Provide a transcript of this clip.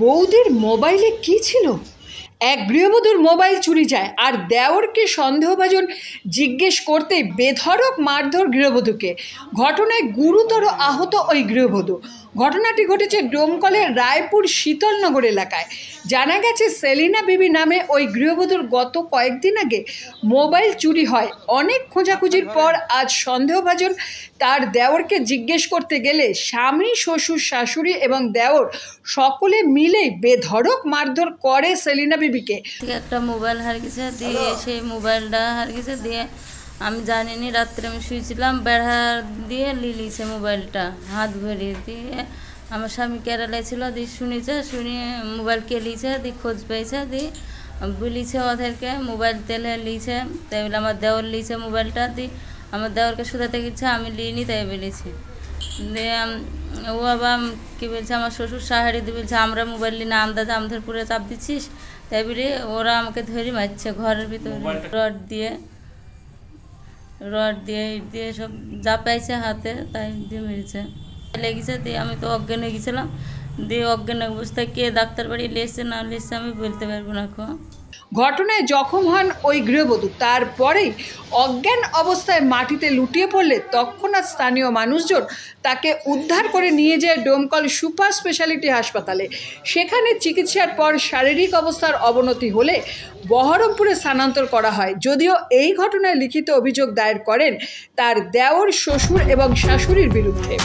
বৌদির মোবাইলে কি ছিল? এক গৃহবধূর মোবাইল চুরি যায় আর দেওরকে সন্দেহভাজন জিজ্ঞেস করতেই বেধড়ক মারধর গৃহবধূকে। ঘটনায় গুরুতর আহত ওই গৃহবধূ। ঘটনাটি ঘটেছে ডোমকলের রায়পুর শীতলনগর এলাকায়। জানা গেছে সেলিনা বিবি নামে ওই গৃহবধূর গত কয়েকদিন আগে মোবাইল চুরি হয়। অনেক খোঁজাখুঁজির পর আজ সন্দেহভাজন তার দেওরকে জিজ্ঞেস করতে গেলে স্বামী, শ্বশুর, শাশুড়ি এবং দেওর সকলে মিলেই বেধড়ক মারধর করে সেলিনা বিবিকে। একটা মোবাইল হারিয়ে গেছে, দিয়ে সেই মোবাইলটা হারিয়ে গেছে, দিয়ে আমি জানিনি, রাত্রে আমি শুয়েছিলাম, বেড়া দিয়ে লিলিছে মোবাইলটা হাত ভরিয়ে দিয়ে। আমার স্বামী কেরালায় ছিল, দিয়ে শুনেছে, শুনিয়ে মোবাইল কে লিছে, দিয়ে খোঁজ পেয়েছে, দিয়ে বলিছে ওদেরকে মোবাইল তেলে লিছে। তাই বলে আমার দেওর লিছে মোবাইলটা, দিয়ে আমার দেওরকে শুধাতে গেছে, আমি লিনি তাই বলেছি। দিয়ে ও আবার কী বলছে, আমার শ্বশুর শাহারি দিয়ে বলছে আমরা মোবাইল নিয়ে না, আন্দাজে আমাদের পুরো চাপ দিচ্ছিস, তাই বলে ওরা আমাকে ধরে মারছে ঘরের ভিতরে রড দিয়ে সব যা পাইছে হাতে তাই দিয়ে মেরেছে, লেগেছে। দিয়ে আমি তো অজ্ঞান হয়ে গেছিলাম, দিয়ে অজ্ঞান অবস্থায় কে ডাক্তার বাড়ি লেসছে না লেসছে আমি বলতে পারবো না। ঘটনায় জখম হন ওই গৃহবধূ। তারপরেই অজ্ঞান অবস্থায় মাটিতে লুটিয়ে পড়লে তৎক্ষণাৎ স্থানীয় মানুষজন তাকে উদ্ধার করে নিয়ে যায় ডোমকল সুপার স্পেশালিটি হাসপাতালে। সেখানে চিকিৎসার পর শারীরিক অবস্থার অবনতি হলে বহরমপুরে স্থানান্তর করা হয়। যদিও এই ঘটনায় লিখিত অভিযোগ দায়ের করেন তার দেওর, শ্বশুর এবং শাশুড়ির বিরুদ্ধে।